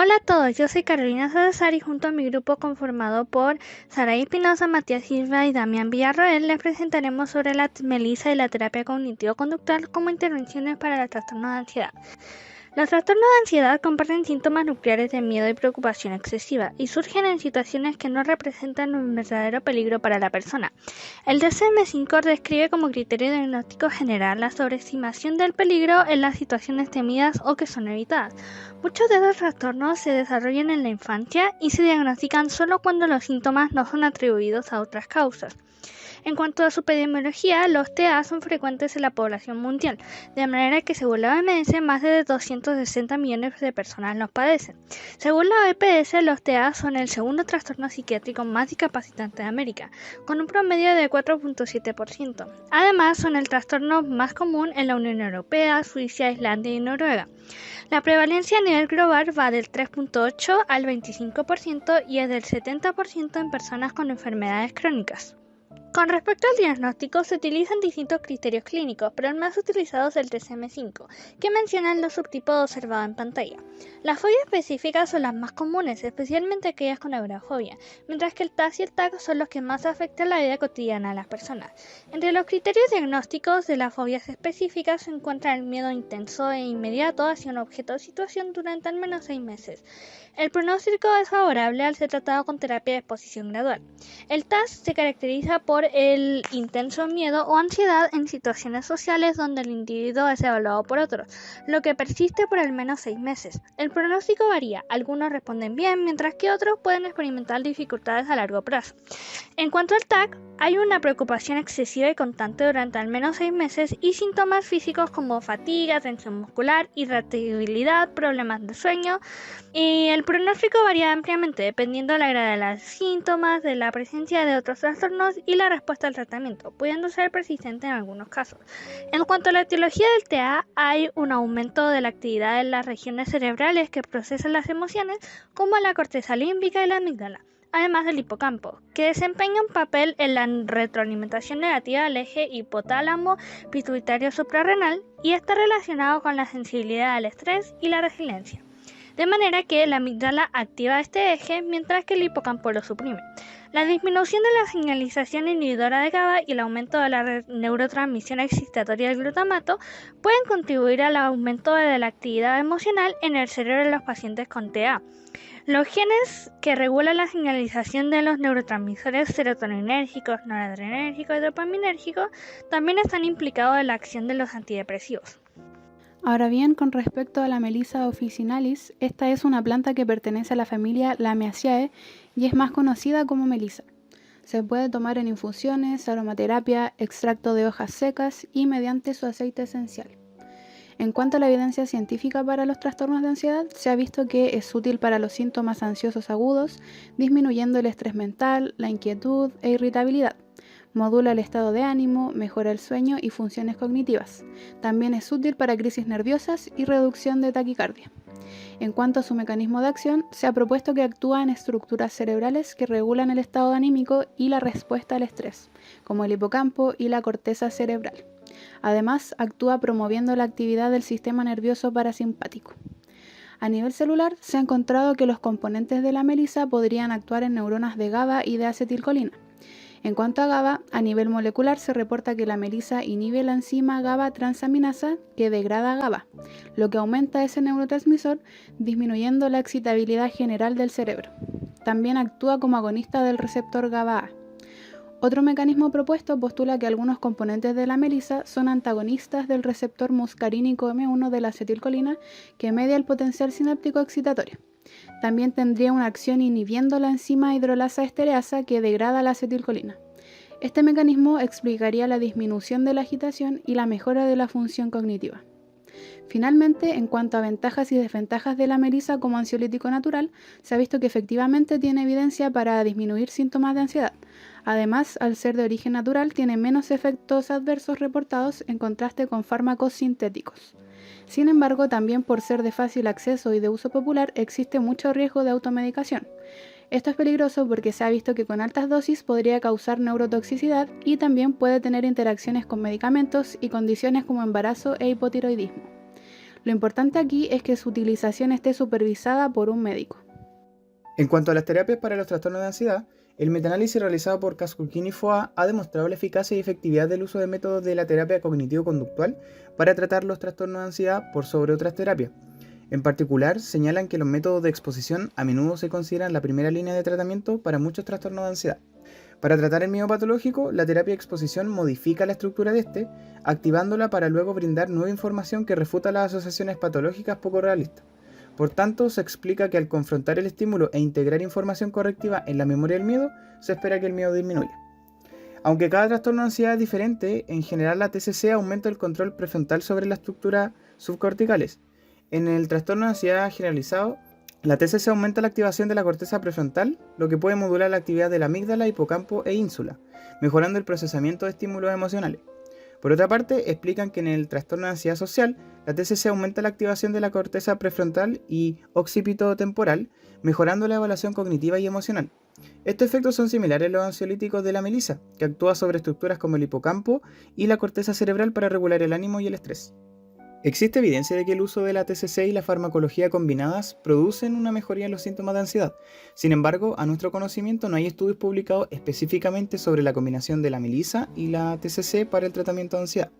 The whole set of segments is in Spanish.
Hola a todos, yo soy Carolina Salazar y junto a mi grupo conformado por Saraí Espinosa, Matías Silva y Damián Villarroel les presentaremos sobre la melisa y la terapia cognitivo-conductual como intervenciones para el trastorno de ansiedad. Los trastornos de ansiedad comparten síntomas nucleares de miedo y preocupación excesiva y surgen en situaciones que no representan un verdadero peligro para la persona. El DSM-5 describe como criterio diagnóstico general la sobreestimación del peligro en las situaciones temidas o que son evitadas. Muchos de estos trastornos se desarrollan en la infancia y se diagnostican solo cuando los síntomas no son atribuidos a otras causas. En cuanto a su epidemiología, los TEA son frecuentes en la población mundial, de manera que según la OMS, más de 260 millones de personas los padecen. Según la OPS, los TEA son el segundo trastorno psiquiátrico más discapacitante de América, con un promedio de 4.7%. Además, son el trastorno más común en la Unión Europea, Suiza, Islandia y Noruega. La prevalencia a nivel global va del 3.8 al 25% y es del 70% en personas con enfermedades crónicas. Con respecto al diagnóstico, se utilizan distintos criterios clínicos, pero el más utilizado es el DSM-5, que menciona los subtipos observados en pantalla. Las fobias específicas son las más comunes, especialmente aquellas con agorafobia, mientras que el TAS y el TAC son los que más afectan la vida cotidiana de las personas. Entre los criterios diagnósticos de las fobias específicas se encuentra el miedo intenso e inmediato hacia un objeto o situación durante al menos 6 meses. El pronóstico es favorable al ser tratado con terapia de exposición gradual. El TAS se caracteriza por el intenso miedo o ansiedad en situaciones sociales donde el individuo es evaluado por otros, lo que persiste por al menos 6 meses. El pronóstico varía, algunos responden bien, mientras que otros pueden experimentar dificultades a largo plazo. En cuanto al TAC, hay una preocupación excesiva y constante durante al menos 6 meses y síntomas físicos como fatiga, tensión muscular, irritabilidad, problemas de sueño, y el pronóstico varía ampliamente dependiendo de la gravedad de los síntomas, de la presencia de otros trastornos y la respuesta al tratamiento, pudiendo ser persistente en algunos casos. En cuanto a la etiología del TEA, hay un aumento de la actividad en las regiones cerebrales que procesan las emociones, como la corteza límbica y la amígdala, además del hipocampo, que desempeña un papel en la retroalimentación negativa del eje hipotálamo pituitario suprarrenal y está relacionado con la sensibilidad al estrés y la resiliencia. De manera que la amígdala activa este eje mientras que el hipocampo lo suprime. La disminución de la señalización inhibidora de GABA y el aumento de la neurotransmisión excitatoria del glutamato pueden contribuir al aumento de la actividad emocional en el cerebro de los pacientes con TEA. Los genes que regulan la señalización de los neurotransmisores serotoninérgicos, noradrenérgicos y dopaminérgicos también están implicados en la acción de los antidepresivos. Ahora bien, con respecto a la Melissa officinalis, esta es una planta que pertenece a la familia Lamiaceae y es más conocida como melisa. Se puede tomar en infusiones, aromaterapia, extracto de hojas secas y mediante su aceite esencial. En cuanto a la evidencia científica para los trastornos de ansiedad, se ha visto que es útil para los síntomas ansiosos agudos, disminuyendo el estrés mental, la inquietud e irritabilidad. Modula el estado de ánimo, mejora el sueño y funciones cognitivas. También es útil para crisis nerviosas y reducción de taquicardia. En cuanto a su mecanismo de acción, se ha propuesto que actúa en estructuras cerebrales que regulan el estado anímico y la respuesta al estrés, como el hipocampo y la corteza cerebral. Además, actúa promoviendo la actividad del sistema nervioso parasimpático. A nivel celular, se ha encontrado que los componentes de la melisa podrían actuar en neuronas de GABA y de acetilcolina. En cuanto a GABA, a nivel molecular se reporta que la melisa inhibe la enzima GABA transaminasa que degrada GABA, lo que aumenta ese neurotransmisor, disminuyendo la excitabilidad general del cerebro. También actúa como agonista del receptor GABA-A. Otro mecanismo propuesto postula que algunos componentes de la melisa son antagonistas del receptor muscarínico M1 de la acetilcolina que media el potencial sináptico excitatorio. También tendría una acción inhibiendo la enzima hidrolasa estereasa que degrada la acetilcolina. Este mecanismo explicaría la disminución de la agitación y la mejora de la función cognitiva. Finalmente, en cuanto a ventajas y desventajas de la melisa como ansiolítico natural, se ha visto que efectivamente tiene evidencia para disminuir síntomas de ansiedad. Además, al ser de origen natural, tiene menos efectos adversos reportados en contraste con fármacos sintéticos. Sin embargo, también por ser de fácil acceso y de uso popular, existe mucho riesgo de automedicación. Esto es peligroso porque se ha visto que con altas dosis podría causar neurotoxicidad y también puede tener interacciones con medicamentos y condiciones como embarazo e hipotiroidismo. Lo importante aquí es que su utilización esté supervisada por un médico. En cuanto a las terapias para los trastornos de ansiedad, el metaanálisis realizado por Kaskurkini y Foa ha demostrado la eficacia y efectividad del uso de métodos de la terapia cognitivo-conductual para tratar los trastornos de ansiedad por sobre otras terapias. En particular, señalan que los métodos de exposición a menudo se consideran la primera línea de tratamiento para muchos trastornos de ansiedad. Para tratar el miedo patológico, la terapia de exposición modifica la estructura de este, activándola para luego brindar nueva información que refuta las asociaciones patológicas poco realistas. Por tanto, se explica que al confrontar el estímulo e integrar información correctiva en la memoria del miedo, se espera que el miedo disminuya. Aunque cada trastorno de ansiedad es diferente, en general la TCC aumenta el control prefrontal sobre las estructuras subcorticales. En el trastorno de ansiedad generalizado, la TCC aumenta la activación de la corteza prefrontal, lo que puede modular la actividad de la amígdala, hipocampo e ínsula, mejorando el procesamiento de estímulos emocionales. Por otra parte, explican que en el trastorno de ansiedad social, la TCC aumenta la activación de la corteza prefrontal y occipito temporal, mejorando la evaluación cognitiva y emocional. Estos efectos son similares a los ansiolíticos de la melisa, que actúa sobre estructuras como el hipocampo y la corteza cerebral para regular el ánimo y el estrés. Existe evidencia de que el uso de la TCC y la farmacología combinadas producen una mejoría en los síntomas de ansiedad. Sin embargo, a nuestro conocimiento no hay estudios publicados específicamente sobre la combinación de la melisa y la TCC para el tratamiento de ansiedad.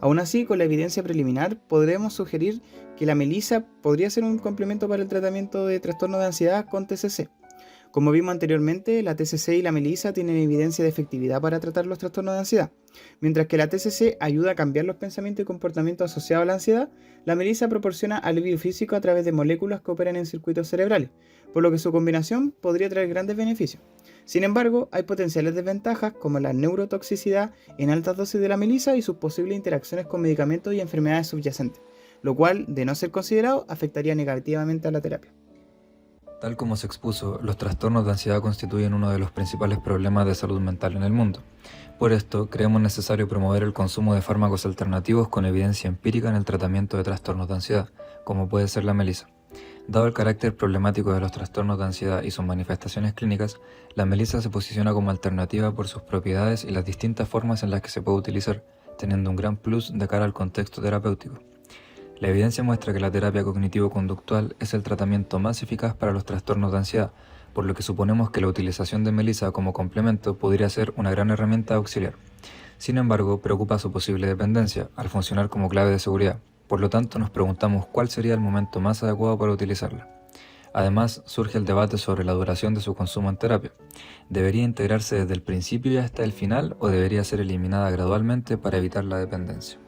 Aún así, con la evidencia preliminar, podremos sugerir que la melisa podría ser un complemento para el tratamiento de trastorno de ansiedad con TCC. Como vimos anteriormente, la TCC y la melisa tienen evidencia de efectividad para tratar los trastornos de ansiedad. Mientras que la TCC ayuda a cambiar los pensamientos y comportamientos asociados a la ansiedad, la melisa proporciona alivio físico a través de moléculas que operan en circuitos cerebrales, por lo que su combinación podría traer grandes beneficios. Sin embargo, hay potenciales desventajas como la neurotoxicidad en altas dosis de la melisa y sus posibles interacciones con medicamentos y enfermedades subyacentes, lo cual, de no ser considerado, afectaría negativamente a la terapia. Tal como se expuso, los trastornos de ansiedad constituyen uno de los principales problemas de salud mental en el mundo. Por esto, creemos necesario promover el consumo de fármacos alternativos con evidencia empírica en el tratamiento de trastornos de ansiedad, como puede ser la melisa. Dado el carácter problemático de los trastornos de ansiedad y sus manifestaciones clínicas, la melisa se posiciona como alternativa por sus propiedades y las distintas formas en las que se puede utilizar, teniendo un gran plus de cara al contexto terapéutico. La evidencia muestra que la terapia cognitivo-conductual es el tratamiento más eficaz para los trastornos de ansiedad, por lo que suponemos que la utilización de melisa como complemento podría ser una gran herramienta auxiliar. Sin embargo, preocupa su posible dependencia, al funcionar como clave de seguridad. Por lo tanto, nos preguntamos cuál sería el momento más adecuado para utilizarla. Además, surge el debate sobre la duración de su consumo en terapia. ¿Debería integrarse desde el principio y hasta el final o debería ser eliminada gradualmente para evitar la dependencia?